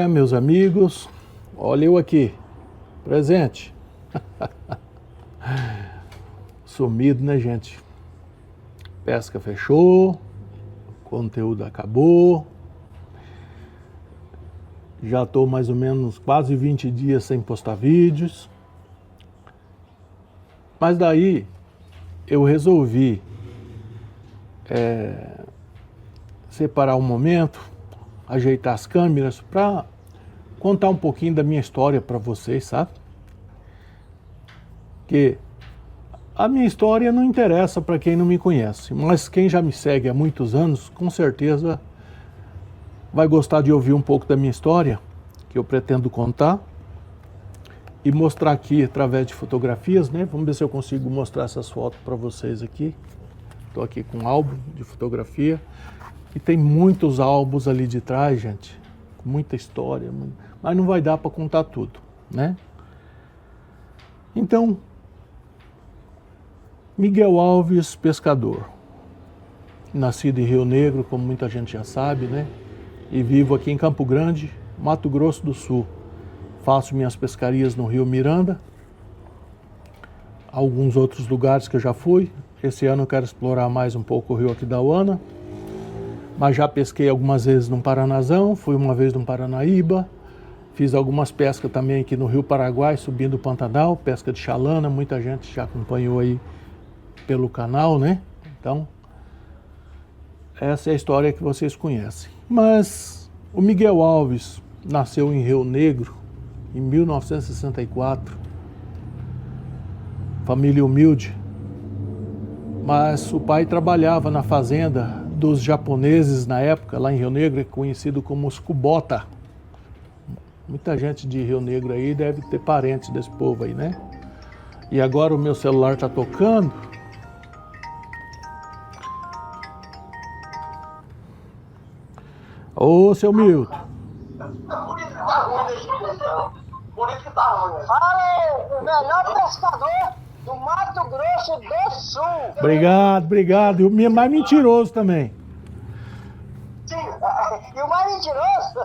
Meus amigos, olha eu aqui, presente. Sumido, né, gente? Pesca fechou, conteúdo acabou. Já estou mais ou menos quase 20 dias sem postar vídeos. Mas daí eu resolvi separar um momento, ajeitar as câmeras para contar um pouquinho da minha história para vocês, sabe? Que a minha história não interessa para quem não me conhece, mas quem já me segue há muitos anos, com certeza vai gostar de ouvir um pouco da minha história, que eu pretendo contar, e mostrar aqui através de fotografias, né? Vamos ver se eu consigo mostrar essas fotos para vocês aqui. Estou aqui com um álbum de fotografia, e tem muitos álbuns ali de trás, gente, com muita história, mas não vai dar para contar tudo, né? Então, Miguel Alves, pescador, nascido em Rio Negro, como muita gente já sabe, né? E vivo aqui em Campo Grande, Mato Grosso do Sul. Faço minhas pescarias no Rio Miranda, alguns outros lugares que eu já fui. Esse ano eu quero explorar mais um pouco o Rio Aquidauana, mas já pesquei algumas vezes no Paranazão, fui uma vez no Paranaíba, fiz algumas pescas também aqui no Rio Paraguai, subindo o Pantanal, pesca de chalana, muita gente já acompanhou aí pelo canal, né? Então, essa é a história que vocês conhecem. Mas o Miguel Alves nasceu em Rio Negro em 1964, família humilde, mas o pai trabalhava na fazenda dos japoneses na época, lá em Rio Negro, conhecido como os Kubota. Muita gente de Rio Negro aí deve ter parentes desse povo aí, né? E agora o meu celular está tocando. Ô, seu Milton. Fala, o melhor pescador do Mato Grosso do Sul. Obrigado. E o mais mentiroso também. Sim, e o mais mentiroso?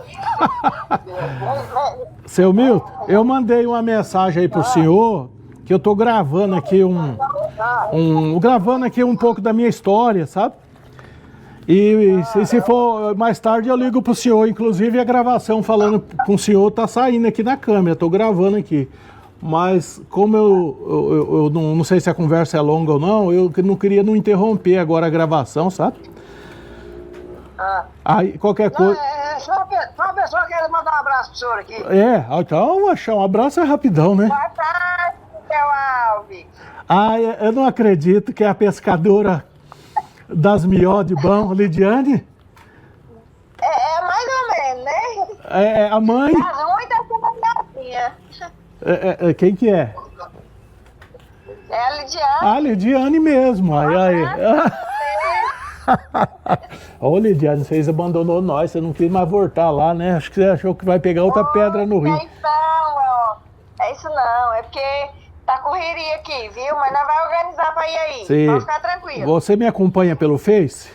Seu Milton, eu mandei uma mensagem aí pro senhor, que eu tô gravando aqui gravando aqui um pouco da minha história, sabe? E se for mais tarde eu ligo pro senhor, inclusive a gravação falando com o senhor tá saindo aqui na câmera, tô gravando aqui. Mas como eu não sei se a conversa é longa ou não, eu não queria não interromper agora a gravação, sabe? Aí qualquer coisa... Só uma pessoa que quer mandar um abraço pro senhor aqui. Então achar um abraço é rapidão, né? Boa tarde, Miguel Alves. Eu não acredito que é a pescadora das mió de bom, Lidiane? É mais ou menos, né? É a mãe? As muitas gatinha. Quem que é? É a Lidiane. A Lidiane mesmo. Aí. Ô, Lidiane, vocês abandonou nós, você não quis mais voltar lá, né? Acho que você achou que vai pegar outra pedra no rio. Então, é isso não, é porque tá correria aqui, viu? Mas nós vamos organizar pra ir aí. Sim. Pode ficar tranquilo. Você me acompanha pelo Face?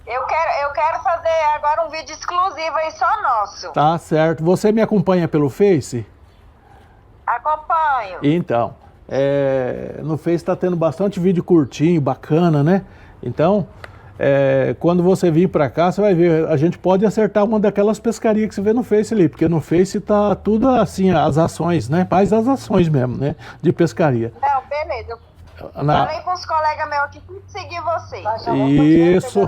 Eu quero fazer agora um vídeo exclusivo aí só nosso. Tá certo. Você me acompanha pelo Face? Acompanho. Então, no Face tá tendo bastante vídeo curtinho, bacana, né? Então, quando você vir para cá, você vai ver, a gente pode acertar uma daquelas pescarias que você vê no Face ali, porque no Face tá tudo assim, as ações, né? Mais as ações mesmo, né? De pescaria. Não, beleza. Falei com os colegas meus aqui que seguir você. Isso.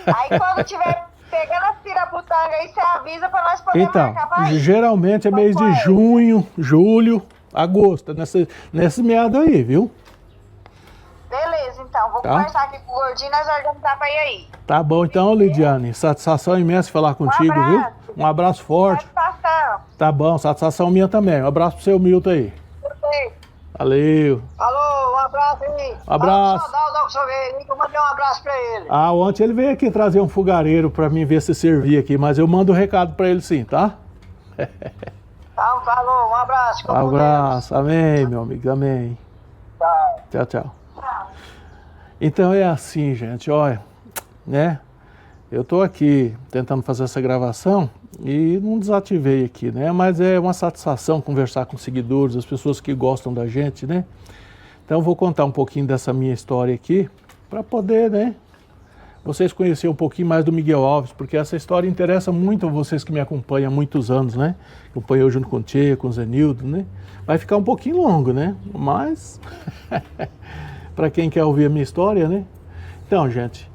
Aí quando tiver pegando as piraputanga aí, você avisa para nós podermos Então, marcar pra ir. geralmente é mês de junho, julho, agosto, nesse meado aí, viu? Beleza, então. Vou conversar aqui com o Gordinho e nós organizar pra ir aí. Tá bom, então, Lidiane. Satisfação imensa falar contigo, viu? Um abraço forte. Satisfação. Tá bom, satisfação minha também. Um abraço pro seu Milton aí. Valeu. Alô, um abraço aí. Abraço. Eu mandei um abraço pra ele. Ontem ele veio aqui trazer um fogareiro pra mim ver se servia aqui, mas eu mando um recado pra ele sim, tá? Então, falou, um abraço. Um abraço. Amém, meu amigo, amém. Tchau. Tchau. Então é assim, gente, olha, né? Eu estou aqui tentando fazer essa gravação e não desativei aqui, né? Mas é uma satisfação conversar com seguidores, as pessoas que gostam da gente, né? Então eu vou contar um pouquinho dessa minha história aqui para poder, né? Vocês conhecerem um pouquinho mais do Miguel Alves, porque essa história interessa muito a vocês que me acompanham há muitos anos, né? Acompanhei junto com o Tchê, com o Zenildo, né? Vai ficar um pouquinho longo, né? Mas para quem quer ouvir a minha história, né? Então, gente,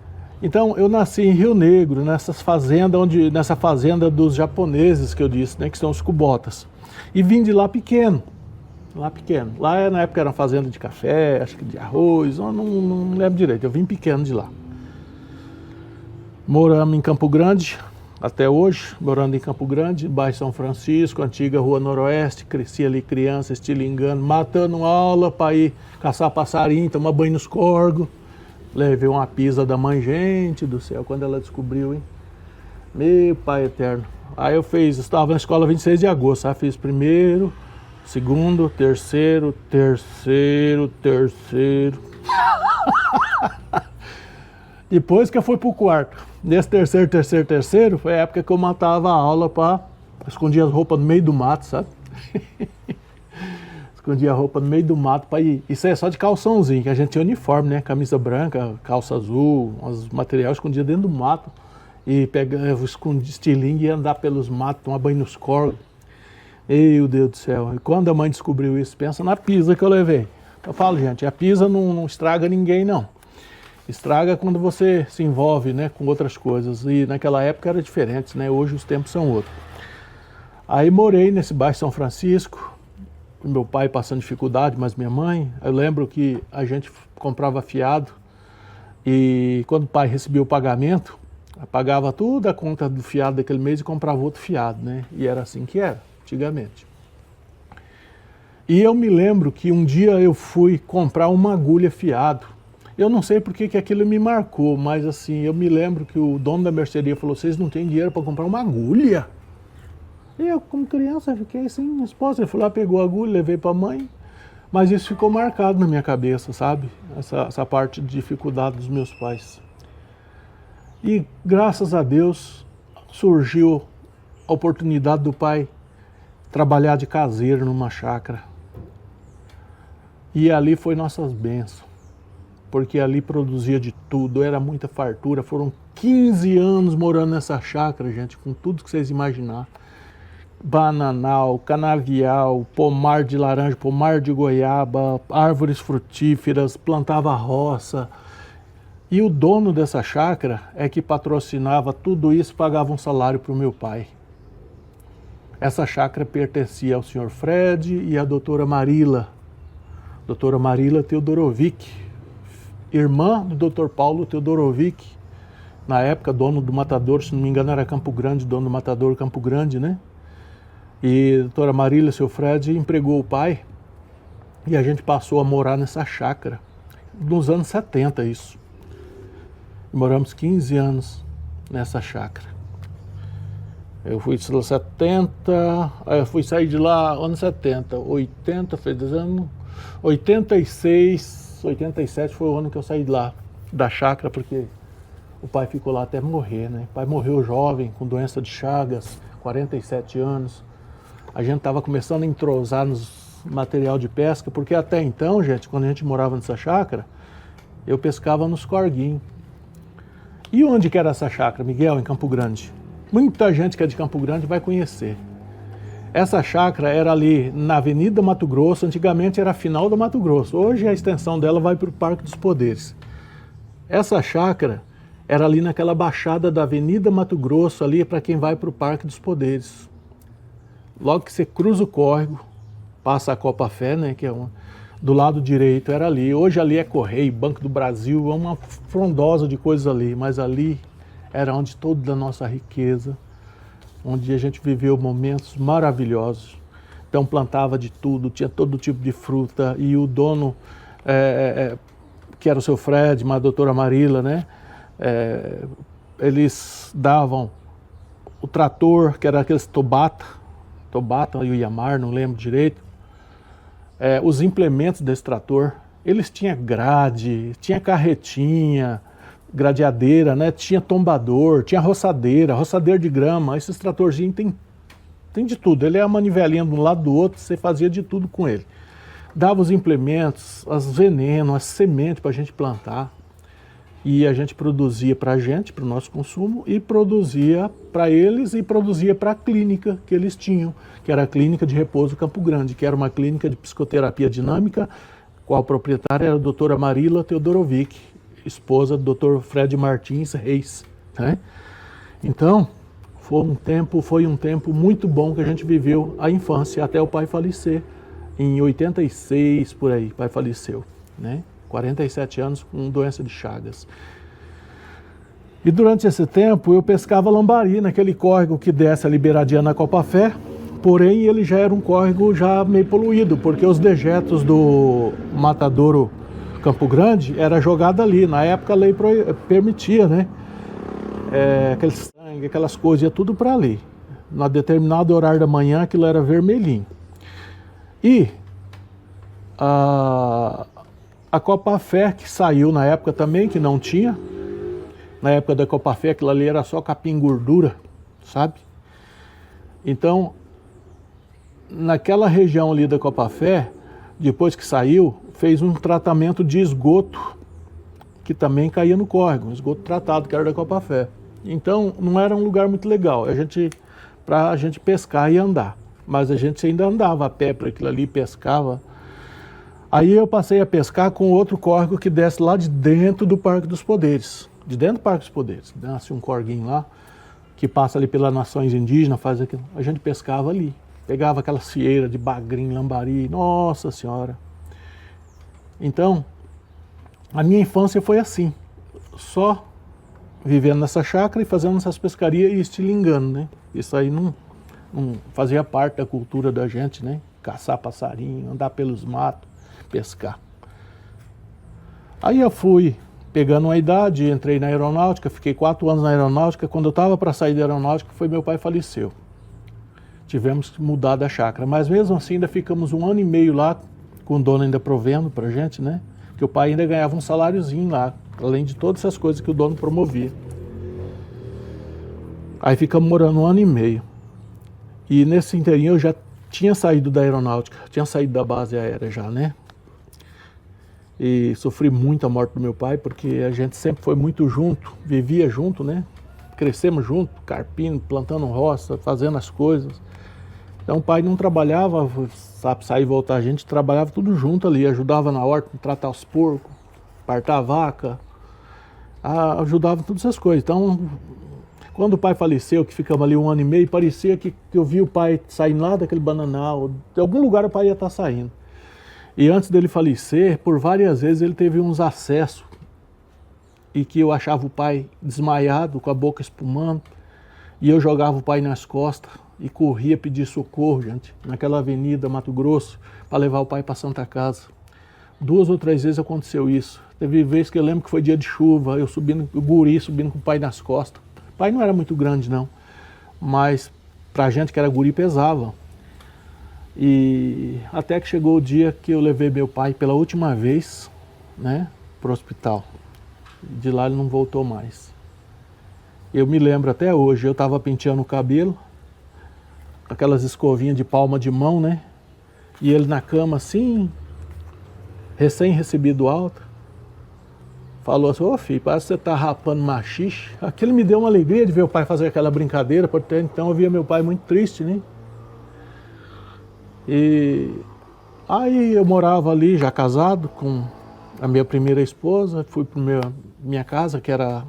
eu nasci em Rio Negro, nessa fazenda dos japoneses que eu disse, né, que são os cubotas. E vim de lá pequeno. Lá na época era uma fazenda de café, acho que de arroz, não lembro direito, eu vim pequeno de lá. Moramos em Campo Grande, até hoje, morando em Campo Grande, bairro São Francisco, antiga Rua Noroeste, cresci ali criança, estilingando, matando aula para ir caçar passarinho, tomar banho nos corgos. Levei uma pisa da mãe, gente do céu, quando ela descobriu, hein? Meu pai eterno. Aí estava na escola 26 de agosto, sabe? Fiz primeiro, segundo, terceiro. Depois que eu fui pro quarto. Nesse terceiro, foi a época que eu matava a aula escondia as roupas no meio do mato, sabe? Escondia a roupa no meio do mato para ir. Isso é só de calçãozinho, que a gente tinha uniforme, né? Camisa branca, calça azul, os materiais escondia dentro do mato. E pegava, escondia estilingue e ia andar pelos matos, tomar banho nos corgos. Meu Deus do céu. E quando a mãe descobriu isso, pensa na pisa que eu levei. Eu falo, gente, a pisa não estraga ninguém, não. Estraga quando você se envolve, né, com outras coisas. E naquela época era diferente, né? Hoje os tempos são outros. Aí morei nesse bairro São Francisco. Meu pai passando dificuldade, mas minha mãe, eu lembro que a gente comprava fiado e quando o pai recebia o pagamento, pagava tudo a conta do fiado daquele mês e comprava outro fiado, né? E era assim que era, antigamente. E eu me lembro que um dia eu fui comprar uma agulha fiado. Eu não sei porque que aquilo me marcou, mas assim, eu me lembro que o dono da mercearia falou, vocês não têm dinheiro para comprar uma agulha? E eu, como criança, fiquei sem resposta. Ele falou, pegou a agulha, levei para a mãe. Mas isso ficou marcado na minha cabeça, sabe? Essa parte de dificuldade dos meus pais. E graças a Deus surgiu a oportunidade do pai trabalhar de caseiro numa chácara. E ali foi nossas bênçãos. Porque ali produzia de tudo, era muita fartura. Foram 15 anos morando nessa chácara, gente, com tudo que vocês imaginar. Bananal, canavial, pomar de laranja, pomar de goiaba, árvores frutíferas, plantava roça. E o dono dessa chácara é que patrocinava tudo isso, pagava um salário para o meu pai. Essa chácara pertencia ao senhor Fred e à doutora Marila. Doutora Marila Teodorovic, irmã do doutor Paulo Teodorovic. Na época, dono do matador, se não me engano era Campo Grande, dono do matador Campo Grande, né? E a doutora Marília, seu Fred, empregou o pai e a gente passou a morar nessa chácara, nos anos 70 isso. E moramos 15 anos nessa chácara. Eu fui de 70, eu fui sair de lá anos 70, 80, fez 10 anos, 86, 87 foi o ano que eu saí de lá, da chácara, porque o pai ficou lá até morrer, né? O pai morreu jovem, com doença de Chagas, 47 anos. A gente estava começando a entrosar nos material de pesca, porque até então, gente, quando a gente morava nessa chácara, eu pescava nos corguinhos. E onde que era essa chácara, Miguel? Em Campo Grande. Muita gente que é de Campo Grande vai conhecer. Essa chácara era ali na Avenida Mato Grosso, antigamente era a final do Mato Grosso. Hoje a extensão dela vai para o Parque dos Poderes. Essa chácara era ali naquela baixada da Avenida Mato Grosso, ali para quem vai para o Parque dos Poderes. Logo que você cruza o córrego, passa a Copa Fé, né, que é do lado direito era ali. Hoje ali é Correio, Banco do Brasil, é uma frondosa de coisas ali, mas ali era onde toda a nossa riqueza, onde a gente viveu momentos maravilhosos. Então plantava de tudo, tinha todo tipo de fruta, e o dono, que era o seu Fred, mas a doutora Marila, né, eles davam o trator, que era aqueles Tobata e o Yamar, não lembro direito, os implementos desse trator, eles tinham grade, tinha carretinha, gradeadeira, né? Tinha tombador, tinha roçadeira de grama. Esses tratorzinhos tem de tudo. Ele é a manivelinha de um lado do outro, você fazia de tudo com ele. Dava os implementos, as venenos, as sementes para a gente plantar. E a gente produzia para a gente, para o nosso consumo, e produzia para eles e produzia para a clínica que eles tinham, que era a Clínica de Repouso Campo Grande, que era uma clínica de psicoterapia dinâmica, qual proprietária era a doutora Marila Teodorovic, esposa do Dr. Fred Martins Reis. Né? Então, foi um tempo muito bom que a gente viveu a infância, até o pai falecer. Em 86, por aí, o pai faleceu, né? 47 anos com doença de Chagas. E durante esse tempo eu pescava lambari naquele córrego que desce a Liberadia na Copa Fé, porém ele já era um córrego já meio poluído, porque os dejetos do matadouro Campo Grande era jogado ali. Na época a lei permitia, né? Aquele sangue, aquelas coisas, ia tudo para ali. Na determinado horário da manhã aquilo era vermelhinho. E a Copa Fé, que saiu na época também, que não tinha. Na época da Copa Fé, aquilo ali era só capim gordura, sabe? Então, naquela região ali da Copa Fé, depois que saiu, fez um tratamento de esgoto, que também caía no córrego, um esgoto tratado, que era da Copa Fé. Então, não era um lugar muito legal para a gente pescar e andar. Mas a gente ainda andava a pé para aquilo ali, pescava. Aí eu passei a pescar com outro córrego que desce lá de dentro do Parque dos Poderes. De dentro do Parque dos Poderes. Nasce um corguinho lá, que passa ali pelas nações indígenas, faz aquilo. A gente pescava ali. Pegava aquela fieira de bagrim, lambari. Nossa Senhora! Então, a minha infância foi assim. Só vivendo nessa chácara e fazendo essas pescarias e estilingando, né? Isso aí não fazia parte da cultura da gente, né? Caçar passarinho, andar pelos matos, pescar. Aí eu fui pegando uma idade, entrei na aeronáutica, fiquei 4 anos na aeronáutica. Quando eu estava para sair da aeronáutica, meu pai faleceu. Tivemos que mudar da chácara, mas mesmo assim ainda ficamos 1 ano e meio lá, com o dono ainda provendo pra gente, né? Que o pai ainda ganhava um saláriozinho lá, além de todas essas coisas que o dono promovia. Aí ficamos morando 1 ano e meio. E nesse inteirinho eu já tinha saído da aeronáutica, tinha saído da base aérea já, né? E sofri muito a morte do meu pai, porque a gente sempre foi muito junto, vivia junto, né? Crescemos junto, carpindo, plantando roça, fazendo as coisas. Então o pai não trabalhava, sabe, sair e voltar, a gente trabalhava tudo junto ali, ajudava na horta, tratar os porcos, partar a vaca, ajudava em todas essas coisas. Então, quando o pai faleceu, que ficamos ali 1 ano e meio, parecia que eu vi o pai saindo lá daquele bananal, de algum lugar o pai ia estar saindo. E antes dele falecer, por várias vezes ele teve uns acessos, e que eu achava o pai desmaiado, com a boca espumando, e eu jogava o pai nas costas e corria pedir socorro, gente, naquela avenida Mato Grosso, para levar o pai para Santa Casa. 2 ou 3 vezes aconteceu isso. Teve vez que eu lembro que foi dia de chuva, eu subindo, o guri subindo com o pai nas costas. O pai não era muito grande não, mas pra gente que era guri pesava. E até que chegou o dia que eu levei meu pai pela última vez, né, pro hospital. De lá ele não voltou mais. Eu me lembro até hoje, eu estava penteando o cabelo, aquelas escovinhas de palma de mão, né? E ele na cama assim, recém-recebido alta, falou assim: ô filho, parece que você tá rapando machixe. Aquilo me deu uma alegria de ver o pai fazer aquela brincadeira, porque então eu via meu pai muito triste, né? E aí eu morava ali, já casado, com a minha primeira esposa, fui para minha casa, que era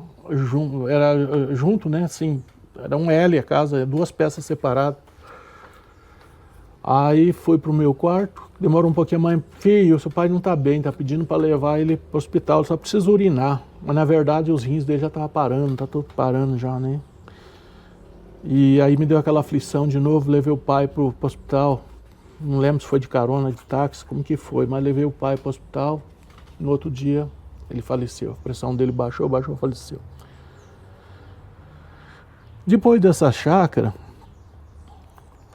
junto, né? Assim, era um L a casa, 2 peças separadas. Aí fui pro meu quarto, demorou um pouquinho, mãe, filho, seu pai não tá bem, tá pedindo para levar ele pro hospital, só precisa urinar. Mas na verdade os rins dele já estavam parando, tá tudo parando já, né? E aí me deu aquela aflição de novo, levei o pai pro hospital. Não lembro se foi de carona, de táxi, como que foi, mas levei o pai pro hospital. No outro dia ele faleceu, a pressão dele baixou, faleceu. Depois dessa chácara,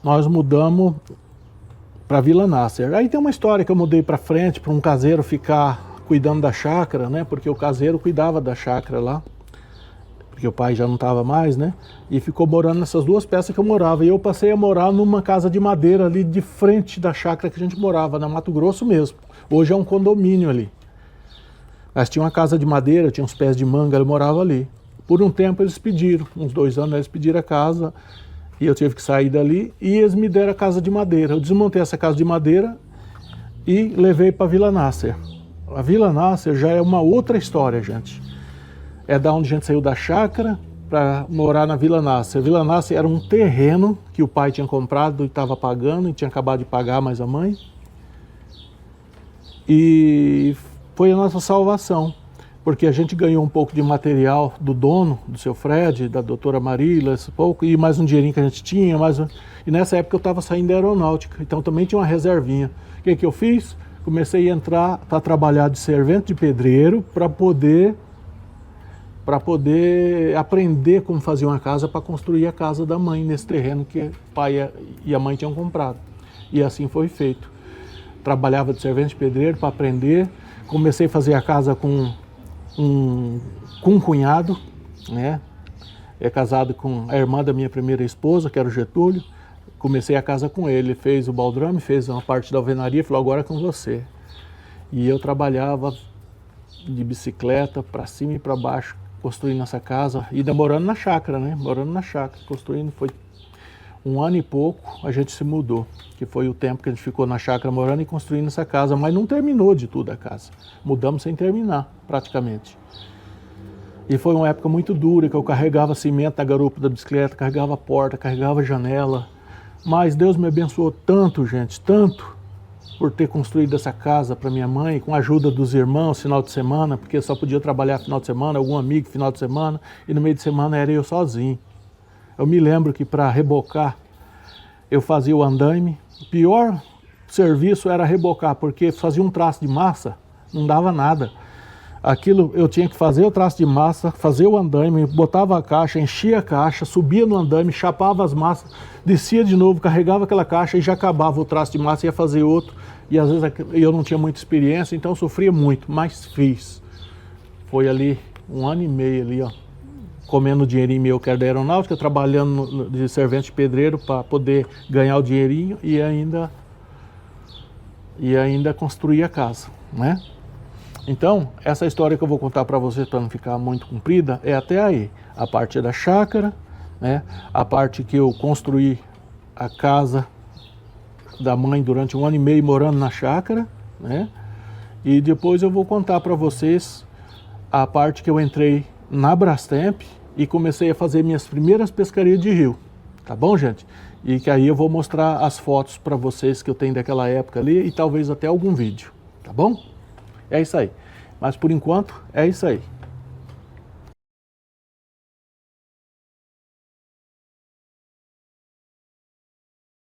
nós mudamos para Vila Nasser. Aí tem uma história que eu mudei para frente, para um caseiro ficar cuidando da chácara, né? Porque o caseiro cuidava da chácara lá, porque o pai já não estava mais, né? E ficou morando nessas duas peças que eu morava. E eu passei a morar numa casa de madeira ali de frente da chácara que a gente morava, na Mato Grosso mesmo. Hoje é um condomínio ali. Mas tinha uma casa de madeira, tinha uns pés de manga, eu morava ali. Por um tempo eles pediram, uns 2 anos eles pediram a casa, e eu tive que sair dali, e eles me deram a casa de madeira. Eu desmontei essa casa de madeira e levei para Vila Nasser. A Vila Nasser já é uma outra história, gente. É da onde a gente saiu da chácara para morar na Vila Nasser. A Vila Nasser era um terreno que o pai tinha comprado e estava pagando, e tinha acabado de pagar mais a mãe. E foi a nossa salvação, porque a gente ganhou um pouco de material do dono, do seu Fred, da doutora Marília, esse pouco, e mais um dinheirinho que a gente tinha. E nessa época eu estava saindo da aeronáutica, então também tinha uma reservinha. O que eu fiz? Comecei a entrar para trabalhar de servente de pedreiro para poder aprender como fazer uma casa para construir a casa da mãe nesse terreno que o pai e a mãe tinham comprado. E assim foi feito. Trabalhava de servente de pedreiro para aprender. Comecei a fazer a casa com um cunhado, né? É casado com a irmã da minha primeira esposa, que era o Getúlio. Comecei a casa com ele, fez o baldrame, fez uma parte da alvenaria, falou, agora é com você. E eu trabalhava de bicicleta para cima e para baixo, construindo essa casa, e morando na chácara, né? Morando na chácara, construindo. Foi 1 ano e pouco, a gente se mudou, que foi o tempo que a gente ficou na chácara morando e construindo essa casa, mas não terminou de tudo a casa. Mudamos sem terminar, praticamente. E foi uma época muito dura, que eu carregava cimento na garupa da bicicleta, carregava porta, carregava janela. Mas Deus me abençoou tanto, gente, tanto, por ter construído essa casa para minha mãe, com a ajuda dos irmãos, final de semana, porque eu só podia trabalhar final de semana, algum amigo final de semana, e no meio de semana era eu sozinho. Eu me lembro que para rebocar, eu fazia o andaime. O pior serviço era rebocar, porque fazia um traço de massa, não dava nada. Aquilo eu tinha que fazer o traço de massa, fazer o andaime, botava a caixa, enchia a caixa, subia no andaime, chapava as massas, descia de novo, carregava aquela caixa e já acabava o traço de massa, ia fazer outro. E às vezes eu não tinha muita experiência, então eu sofria muito, mas fiz. Foi ali 1 ano e meio ali, ó, comendo o dinheirinho meu que era da aeronáutica, trabalhando de servente de pedreiro para poder ganhar o dinheirinho e ainda construir a casa, né? Então, essa história que eu vou contar para vocês, para não ficar muito comprida, é até aí. A parte da chácara, né? A parte que eu construí a casa da mãe durante 1 ano e meio morando na chácara, né? E depois eu vou contar para vocês a parte que eu entrei na Brastemp e comecei a fazer minhas primeiras pescarias de rio. Tá bom, gente? E que aí eu vou mostrar as fotos para vocês que eu tenho daquela época ali e talvez até algum vídeo. Tá bom? É isso aí. Mas por enquanto, é isso aí.